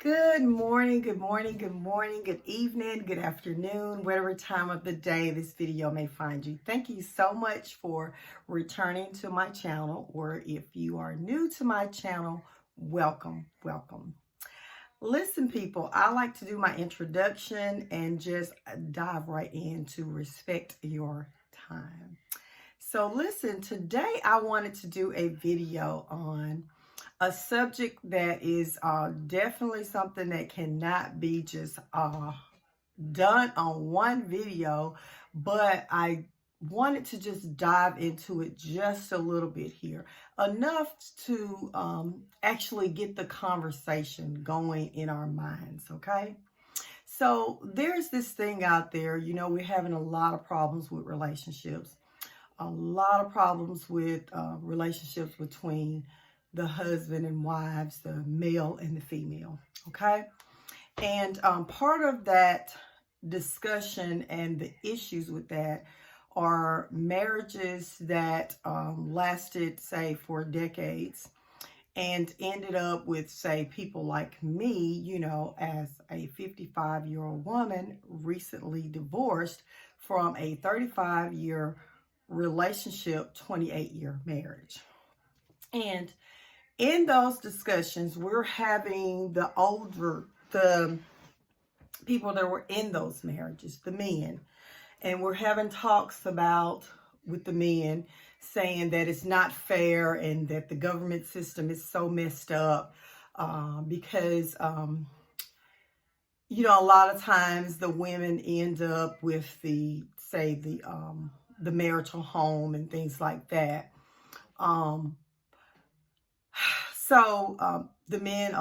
Good morning, good morning, good morning, good evening, good afternoon, whatever time of the day this video may find you. Thank you so much for returning to my channel, or if you are new to my channel, welcome, welcome. Listen, people, I like to do my introduction and just dive right in to respect your time. So listen, today I wanted to do a video on a subject that is definitely something that cannot be just done on one video, but I wanted to just dive into it just a little bit here, enough to actually get the conversation going in our minds, okay? So there's this thing out there, we're having a lot of problems with relationships, a lot of problems with relationships between the husband and wives, the male and the female, okay? And part of that discussion and the issues with that are marriages that lasted, say, for decades and ended up with, say, people like me, as a 55-year-old woman recently divorced from a 35-year relationship, 28-year marriage. And in those discussions, we're having the people that were in those marriages, the men, and we're having talks about with the men saying that it's not fair and that the government system is so messed up because a lot of times the women end up with the marital home and things like that. So a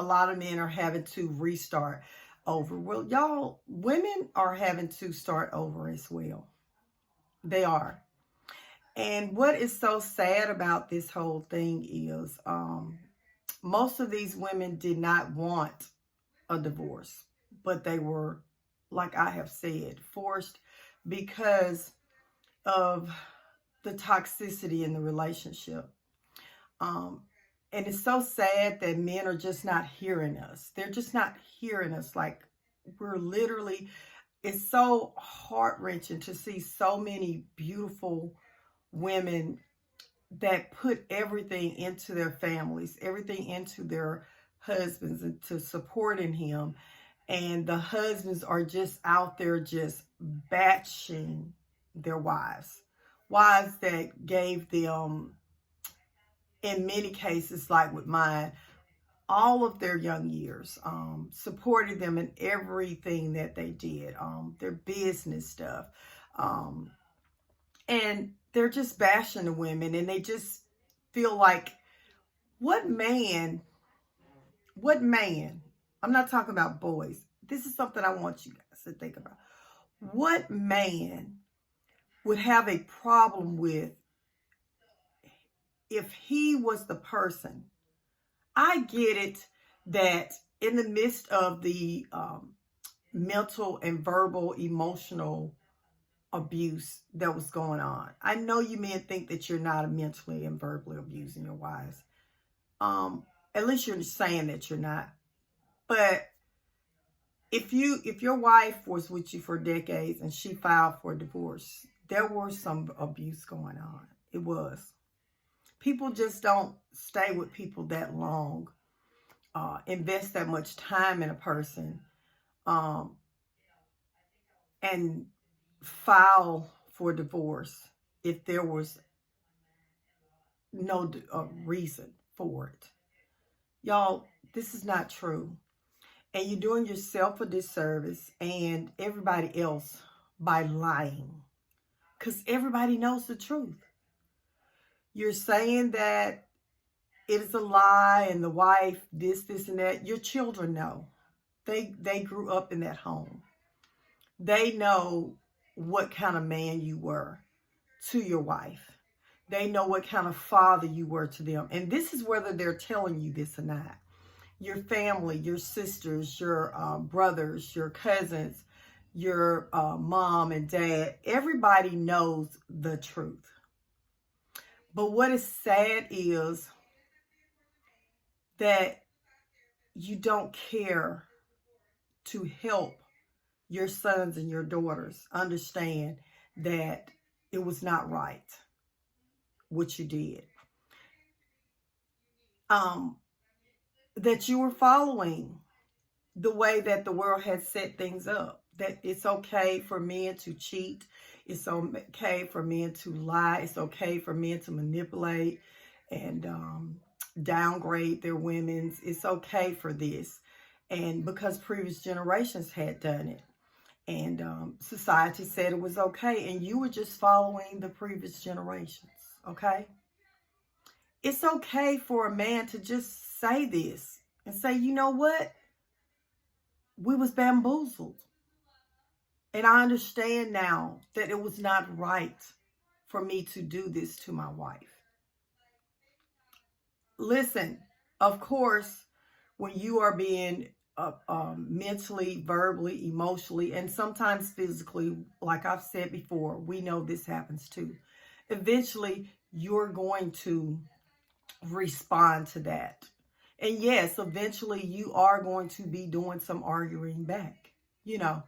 lot of men are having to restart over. Well, y'all, women are having to start over as well. They are. And what is so sad about this whole thing is most of these women did not want a divorce, but they were, like I have said, forced because of the toxicity in the relationship. And it's so sad that men are just not hearing us. They're just not hearing us. Like, we're literally, it's so heart-wrenching to see so many beautiful women that put everything into their families, everything into their husbands and to supporting him. And the husbands are just out there just bashing their wives. Wives that gave them, in many cases, like with mine, all of their young years, supported them in everything that they did, their business stuff. And they're just bashing the women, and they just feel like, what man, I'm not talking about boys. This is something I want you guys to think about. What man would have a problem with if he was the person? I get it that in the midst of the mental and verbal, emotional abuse that was going on, I know you men think that you're not mentally and verbally abusing your wives. At least you're saying that you're not. But if your wife was with you for decades and she filed for divorce, there was some abuse going on. It was. People just don't stay with people that long, invest that much time in a person, and file for divorce if there was no reason for it. Y'all, this is not true. And you're doing yourself a disservice and everybody else by lying. Because everybody knows the truth. You're saying that it is a lie and the wife, this, and that. Your children know. They grew up in that home. They know what kind of man you were to your wife. They know what kind of father you were to them. And this is whether they're telling you this or not. Your family, your sisters, your brothers, your cousins, your mom and dad, everybody knows the truth. But what is sad is that you don't care to help your sons and your daughters understand that it was not right what you did. That you were following the way that the world had set things up. That it's okay for men to cheat. It's okay for men to lie. It's okay for men to manipulate and downgrade their women. It's okay for this. And because previous generations had done it. And society said it was okay. And you were just following the previous generations. Okay? It's okay for a man to just say this and say, you know what? We was bamboozled. And I understand now that it was not right for me to do this to my wife. Listen, of course, when you are being mentally, verbally, emotionally, and sometimes physically, like I've said before, we know this happens too. Eventually, you're going to respond to that. And yes, eventually you are going to be doing some arguing back. You know,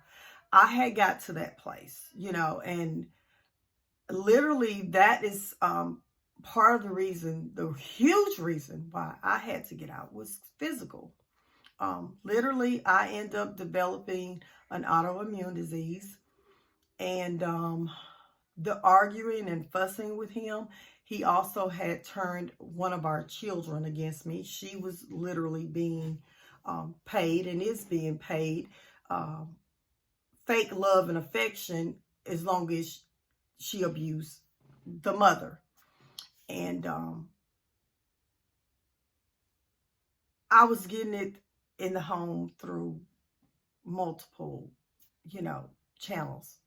I had got to that place, you know, and literally that is part of the reason, the huge reason why I had to get out was physical. Literally, I ended up developing an autoimmune disease, and the arguing and fussing with him, he also had turned one of our children against me. She was literally being paid and is being paid fake love and affection as long as she abused the mother. And I was getting it in the home through multiple, you know, channels.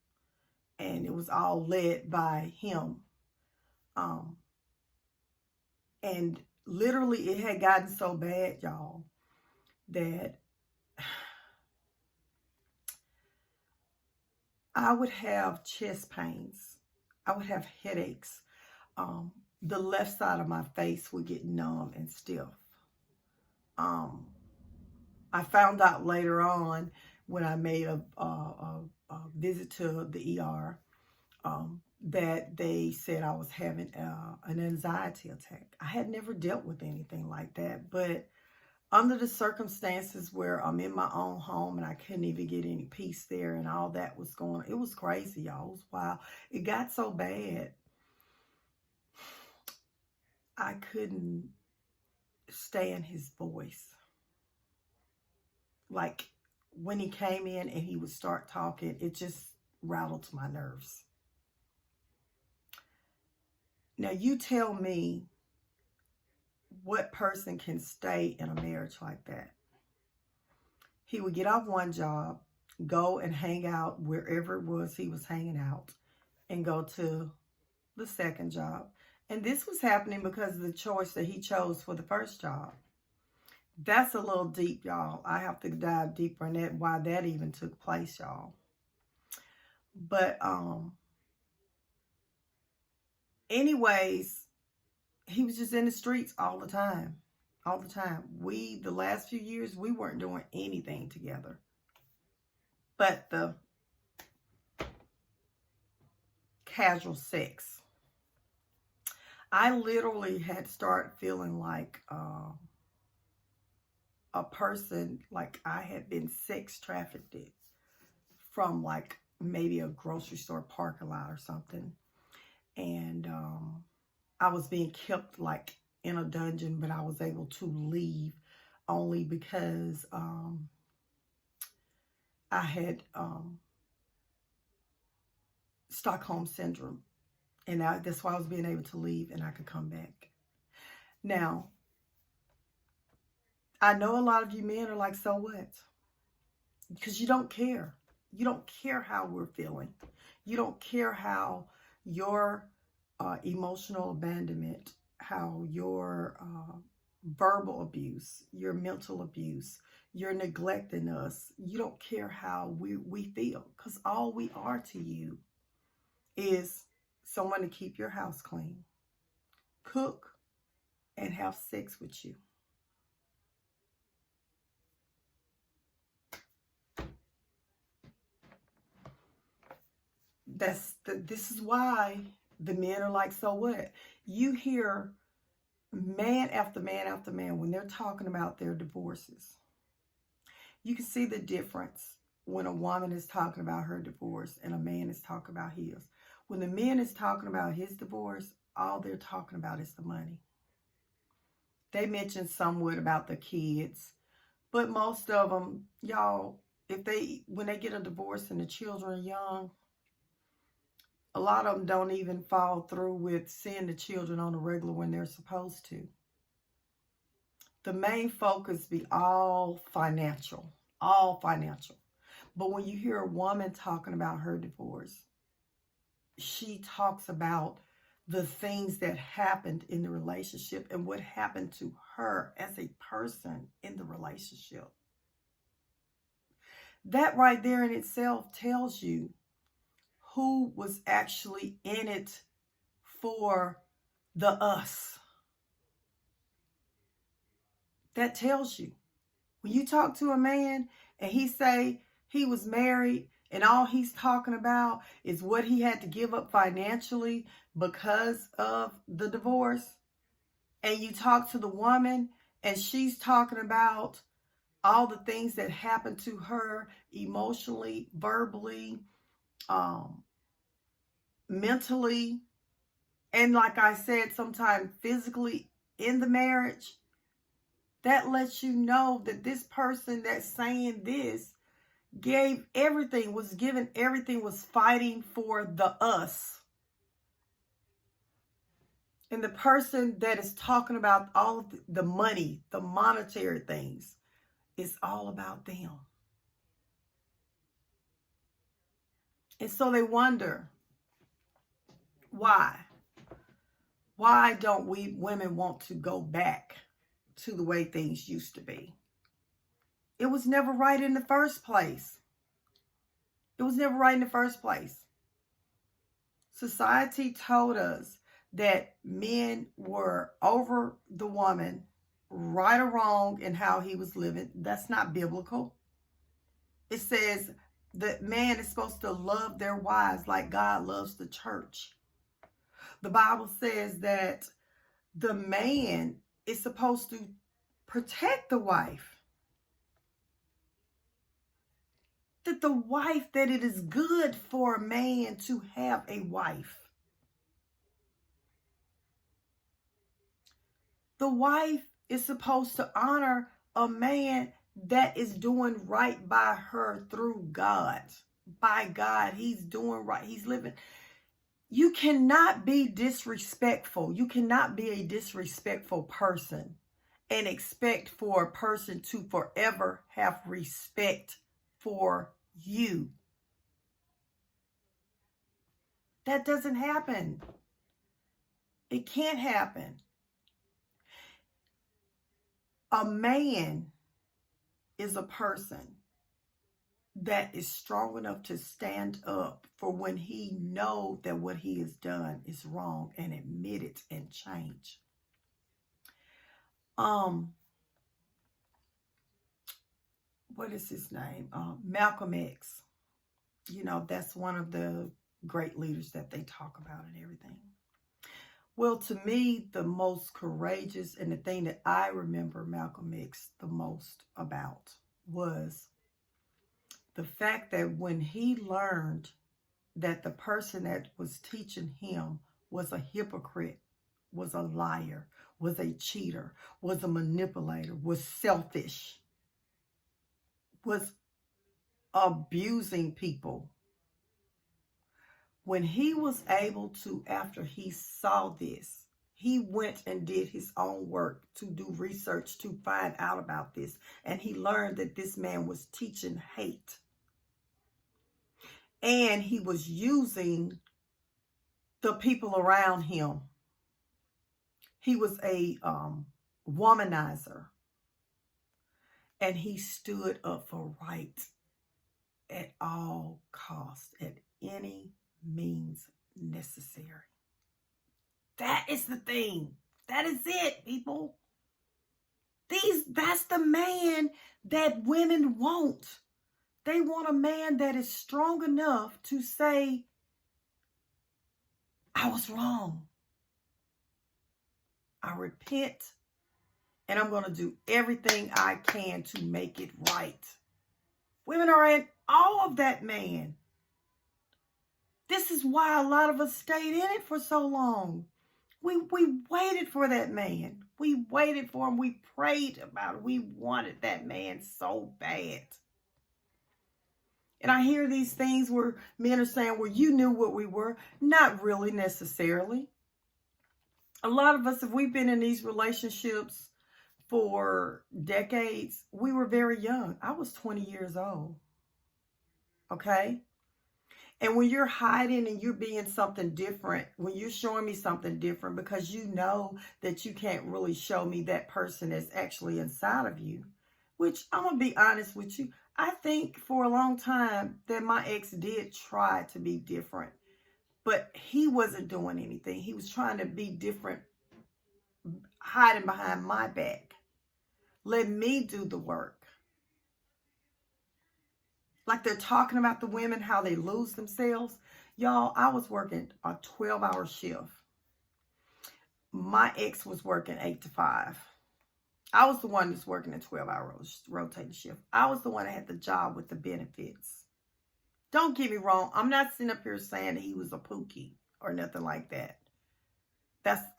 And it was all led by him. And literally it had gotten so bad, y'all, that I would have chest pains. I would have headaches. The left side of my face would get numb and stiff. I found out later on when I made a visit to the ER that they said I was having an anxiety attack. I had never dealt with anything like that, but under the circumstances where I'm in my own home and I couldn't even get any peace there and all that was going on, it was crazy, y'all. It was wild. It got so bad, I couldn't stand his voice. Like when he came in and he would start talking, it just rattled my nerves. Now you tell me what person can stay in a marriage like that. He would get off one job, go and hang out wherever it was he was hanging out, and go to the second job. And this was happening because of the choice that he chose for the first job. That's a little deep, y'all. I have to dive deeper in that, why that even took place, y'all. But anyways, he was just in the streets all the time. All the time. The last few years, we weren't doing anything together. But the casual sex. I literally had started feeling like a person, like I had been sex trafficked from like maybe a grocery store parking lot or something. And I was being kept like in a dungeon, but I was able to leave only because I had Stockholm Syndrome. And that's why I was being able to leave and I could come back. Now, I know a lot of you men are like, so what? Because you don't care. You don't care how we're feeling. You don't care how your emotional abandonment, how your verbal abuse, your mental abuse, your neglecting us. You don't care how we feel, because all we are to you is someone to keep your house clean, cook, and have sex with you. this is why the men are like, so what? You hear man after man after man when they're talking about their divorces. You can see the difference when a woman is talking about her divorce and a man is talking about his. When the man is talking about his divorce, all they're talking about is the money. They mention somewhat about the kids, but most of them, y'all, when they get a divorce and the children are young, a lot of them don't even follow through with seeing the children on a regular when they're supposed to. The main focus be all financial. But when you hear a woman talking about her divorce, she talks about the things that happened in the relationship and what happened to her as a person in the relationship. That right there in itself tells you who was actually in it for the us. That tells you. When you talk to a man and he say he was married and all he's talking about is what he had to give up financially because of the divorce, and you talk to the woman and she's talking about all the things that happened to her emotionally, verbally, mentally, and like I said, sometimes physically in the marriage, that lets you know that this person that's saying this gave everything, was given everything, was fighting for the us. And the person that is talking about all of the money, the monetary things, is all about them. And so they wonder, why? Why don't we women want to go back to the way things used to be? It was never right in the first place. It was never right in the first place. Society told us that men were over the woman, right or wrong in how he was living. That's not biblical. It says that man is supposed to love their wives like God loves the church. The Bible says that the man is supposed to protect the wife. That it is good for a man to have a wife. The wife is supposed to honor a man that is doing right by her through God. By God, he's doing right. He's living. You cannot be disrespectful. You cannot be a disrespectful person and expect for a person to forever have respect for you. That doesn't happen. It can't happen. A man is a person that is strong enough to stand up for when he knows that what he has done is wrong and admit it and change. What is his name? Malcolm X. You know, that's one of the great leaders that they talk about and everything. Well, to me, the most courageous and the thing that I remember Malcolm X the most about was the fact that when he learned that the person that was teaching him was a hypocrite, was a liar, was a cheater, was a manipulator, was selfish, was abusing people. When he was able to, after he saw this, he went and did his own work to do research to find out about this. And he learned that this man was teaching hate. And he was using the people around him. He was a womanizer. And he stood up for right at all costs, at any means necessary. That is the thing. That is it, people. That's the man that women want. They want a man that is strong enough to say, I was wrong. I repent, and I'm going to do everything I can to make it right. Women are in awe of that man. This is why a lot of us stayed in it for so long. We waited for that man. We waited for him. We prayed about it. We wanted that man so bad. And I hear these things where men are saying, well, you knew what we were. Not really necessarily. A lot of us, if we've been in these relationships for decades, we were very young. I was 20 years old. Okay? And when you're hiding and you're being something different, when you're showing me something different because you know that you can't really show me that person that's actually inside of you, which I'm going to be honest with you, I think for a long time that my ex did try to be different, but he wasn't doing anything. He was trying to be different, hiding behind my back. Let me do the work. Like they're talking about the women, how they lose themselves. Y'all, I was working a 12-hour shift. My ex was working 8 to 5. I was the one that's working a 12-hour rotating shift. I was the one that had the job with the benefits. Don't get me wrong. I'm not sitting up here saying that he was a pookie or nothing like that.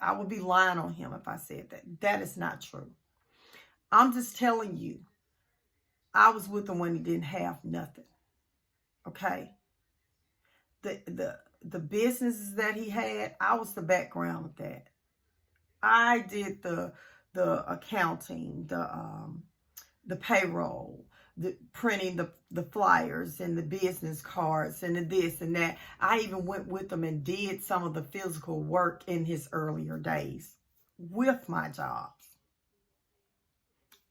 I would be lying on him if I said that. That is not true. I'm just telling you, I was with him when he didn't have nothing. Okay? The businesses that he had, I was the background of that. I did the accounting, the payroll, the printing the flyers and the business cards and the this and that. I even went with him and did some of the physical work in his earlier days with my jobs.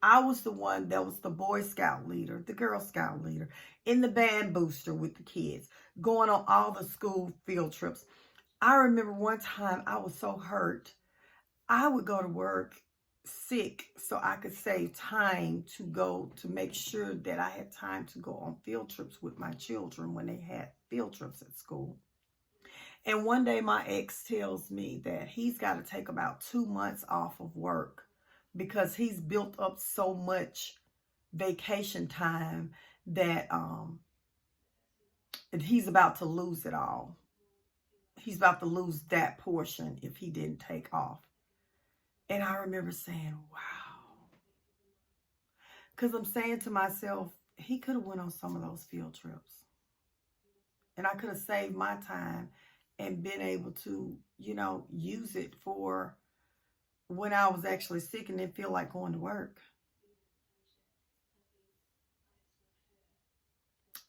I was the one that was the Boy Scout leader, the Girl Scout leader, in the band booster with the kids, going on all the school field trips. I remember one time I was so hurt. I would go to work sick so I could save time to go to make sure that I had time to go on field trips with my children when they had field trips at school. And one day my ex tells me that he's got to take about 2 months off of work because he's built up so much vacation time that he's about to lose it all. He's about to lose that portion if he didn't take off. And I remember saying, wow. Because I'm saying to myself, he could have went on some of those field trips. And I could have saved my time and been able to, use it for when I was actually sick and didn't feel like going to work.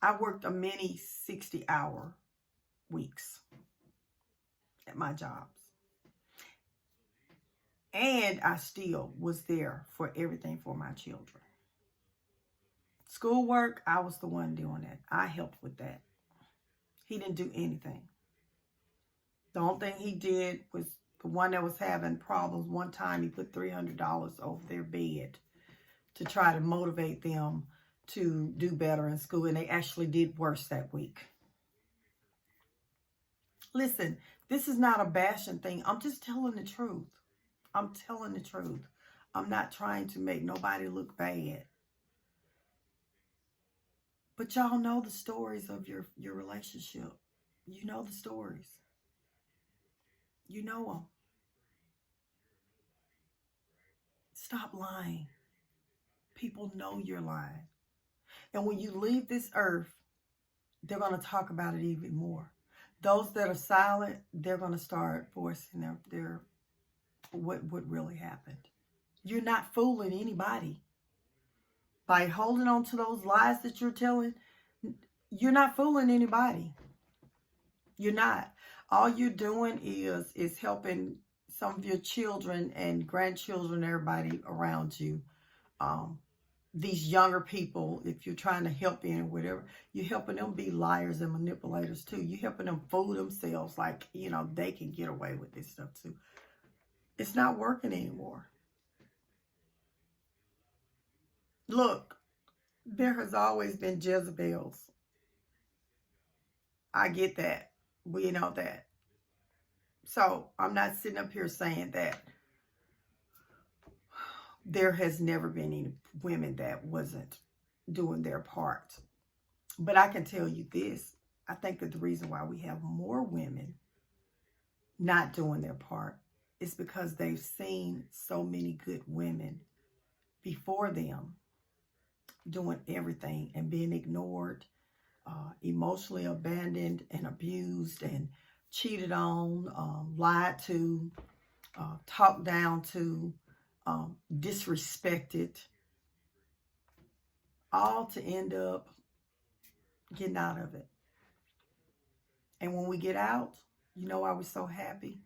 I worked a many 60-hour weeks at my jobs. And I still was there for everything for my children. Schoolwork, I was the one doing that. I helped with that. He didn't do anything. The only thing he did was the one that was having problems. One time he put $300 over their bed to try to motivate them to do better in school. And they actually did worse that week. Listen, this is not a bashing thing. I'm just telling the truth. I'm telling the truth. I'm not trying to make nobody look bad. But y'all know the stories of your relationship. You know the stories. You know them. Stop lying. People know you're lying. And when you leave this earth, they're going to talk about it even more. Those that are silent, they're going to start voicing their what really happened. You're not fooling anybody. By holding on to those lies that you're telling, you're not fooling anybody. You're not. All you're doing is helping some of your children and grandchildren, everybody around you. These younger people, if you're trying to help in or whatever, you're helping them be liars and manipulators too. You're helping them fool themselves like, they can get away with this stuff too. It's not working anymore. Look, there has always been Jezebels. I get that. We know that. So I'm not sitting up here saying that there has never been any women that wasn't doing their part. But I can tell you this. I think that the reason why we have more women not doing their part is because they've seen so many good women before them doing everything and being ignored, emotionally abandoned and abused and cheated on, lied to, talked down to, disrespected, all to end up getting out of it. And when we get out, you know why we're so happy?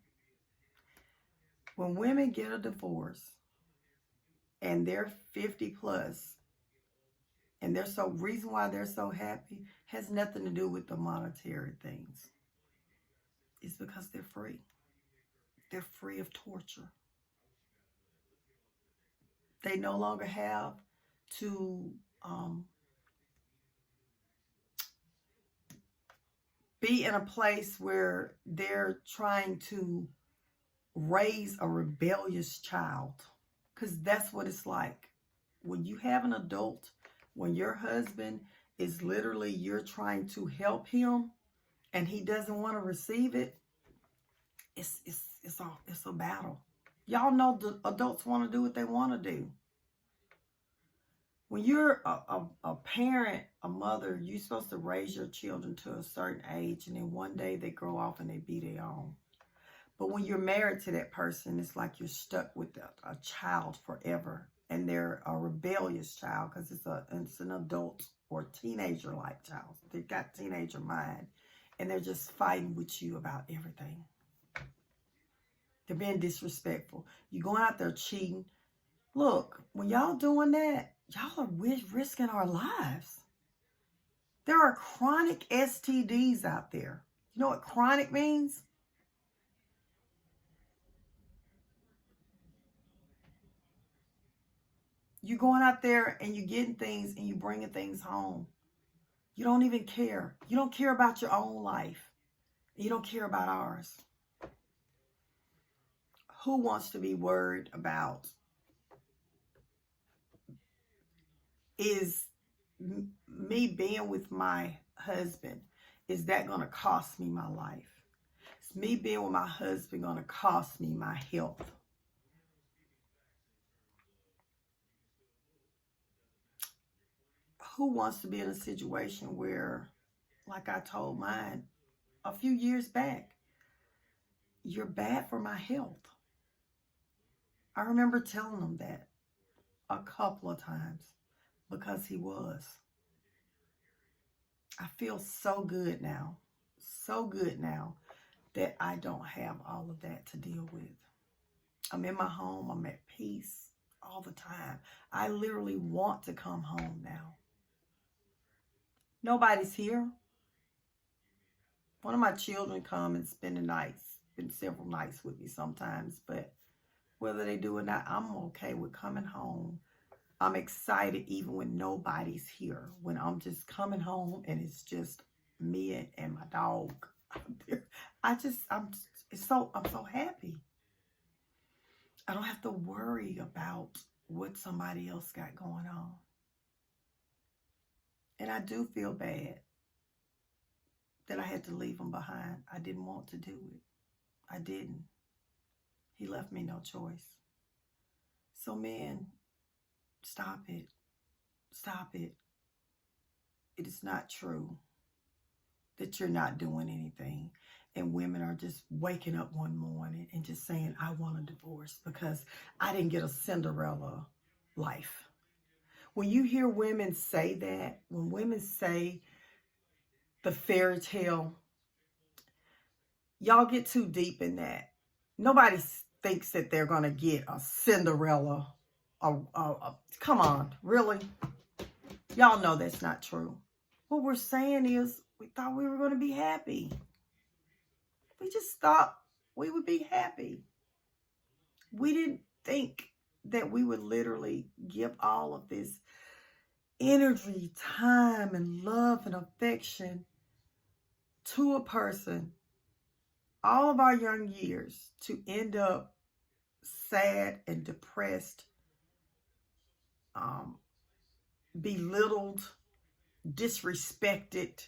When women get a divorce and they're 50 plus, and reason why they're so happy has nothing to do with the monetary things. It's because they're free. They're free of torture. They no longer have to be in a place where they're trying to raise a rebellious child. Because that's what it's like. When you have an adult, when your husband is literally, you're trying to help him and he doesn't want to receive it, it's a battle. Y'all know the adults want to do what they want to do. When you're a parent, a mother, you're supposed to raise your children to a certain age, and then one day they grow off and they be their own. But when you're married to that person, it's like you're stuck with a child forever, and they're a rebellious child because it's an adult or teenager-like child. They've got teenager mind, and they're just fighting with you about everything. They're being disrespectful. You're going out there cheating. Look, when y'all doing that, y'all are risking our lives. There are chronic STDs out there. You know what chronic means? You're going out there and you're getting things and you're bringing things home. You don't even care. You don't care about your own life. You don't care about ours. Who wants to be worried about is me being with my husband? Is that going to cost me my life? Is me being with my husband going to cost me my health? Who wants to be in a situation where, like I told mine a few years back, you're bad for my health? I remember telling him that a couple of times because he was. I feel so good now that I don't have all of that to deal with. I'm in my home. I'm at peace all the time. I literally want to come home now. Nobody's here. One of my children come and spend the nights, spend several nights with me sometimes, but whether they do or not, I'm okay with coming home. I'm excited even when nobody's here, when I'm just coming home and it's just me and my dog. I'm so happy. I don't have to worry about what somebody else got going on. And I do feel bad that I had to leave him behind. I didn't want to do it. I didn't. He left me no choice. So men, stop it. Stop it. It is not true that you're not doing anything. And women are just waking up one morning and just saying, I want a divorce because I didn't get a Cinderella life. When you hear women say that, when women say the fairy tale, y'all get too deep in that. Nobody thinks that they're going to get a Cinderella. Come on, really? Y'all know that's not true. What we're saying is we thought we were going to be happy. We just thought we would be happy. We didn't think that we would literally give all of this energy, time, and love and affection to a person all of our young years to end up sad and depressed, belittled, disrespected.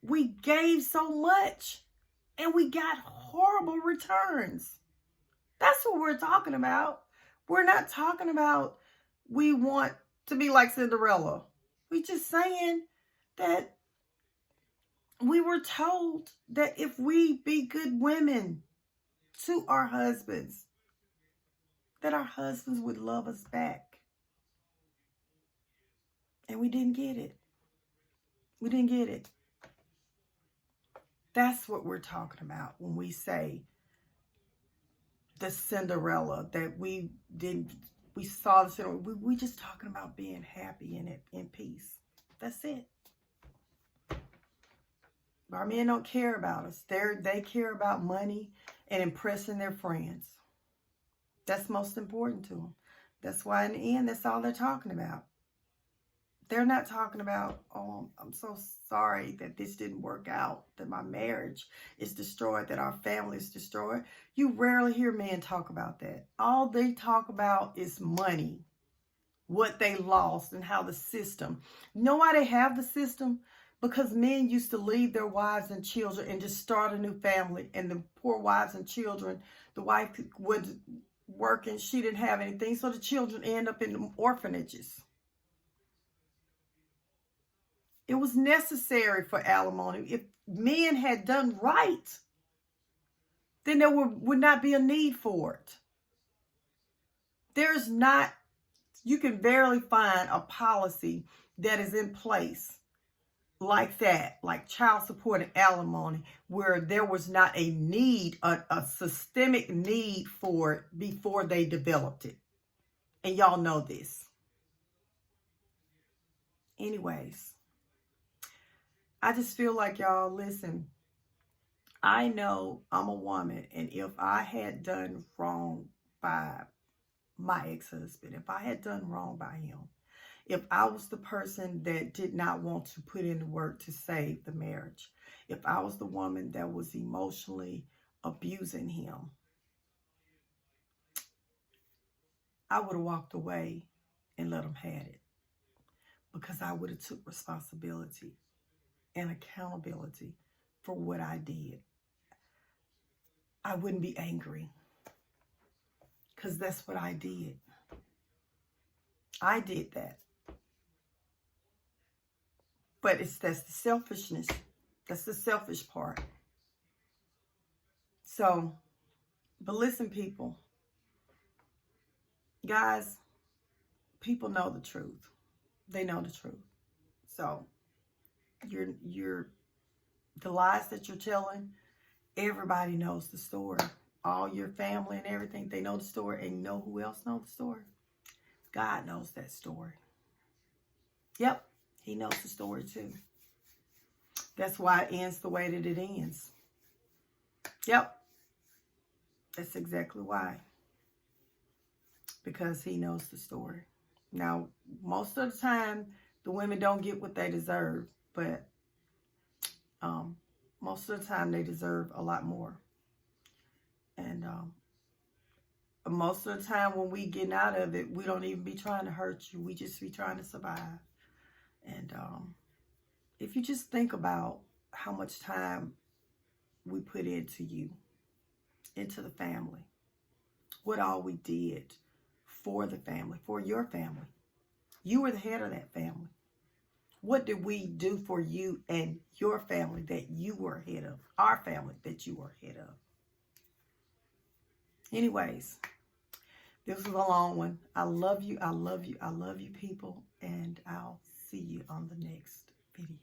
We gave so much and we got horrible returns. That's what we're talking about. We're not talking about we want to be like Cinderella. We're just saying that we were told that if we be good women to our husbands, that our husbands would love us back. And we didn't get it. We didn't get it. That's what we're talking about when we say the Cinderella, that we saw the Cinderella. We just talking about being happy and in peace. That's it. Our men don't care about us. They care about money and impressing their friends. That's most important to them. That's why in the end, that's all they're talking about. They're not talking about, oh, I'm so sorry that this didn't work out, that my marriage is destroyed, that our family is destroyed. You rarely hear men talk about that. All they talk about is money, what they lost, and how the system. You know why they have the system? Because men used to leave their wives and children and just start a new family. And the poor wives and children, the wife was working, she didn't have anything. So the children end up in orphanages. It was necessary for alimony. If men had done right, then there would not be a need for it. There's not, you can barely find a policy that is in place like that, like child support and alimony, where there was not a need, a systemic need for it before they developed it. And y'all know this. Anyways, I just feel like, y'all, listen, I know I'm a woman, and if I had done wrong by my ex-husband, if I had done wrong by him, if I was the person that did not want to put in the work to save the marriage, if I was the woman that was emotionally abusing him, I would have walked away and let him have it, because I would have took responsibility and accountability for what I did. I wouldn't be angry, because that's what I did. I did that. But that's the selfishness. That's the selfish part. So, but listen, people. Guys, people know the truth. They know the truth. So, the lies that you're telling, everybody knows the story. All your family and everything, they know the story. And you know who else knows the story? God knows that story. Yep, he knows the story too. That's why it ends the way that it ends. Yep, that's exactly why. Because he knows the story. Now, most of the time, the women don't get what they deserve, but most of the time they deserve a lot more. And most of the time when we get out of it, we don't even be trying to hurt you. We just be trying to survive. And if you just think about how much time we put into you, into the family, what all we did for the family, for your family. You were the head of that family. What did we do for you and your family that you were head of? Our family that you were head of. Anyways, this was a long one. I love you. I love you. I love you, people. And I'll see you on the next video.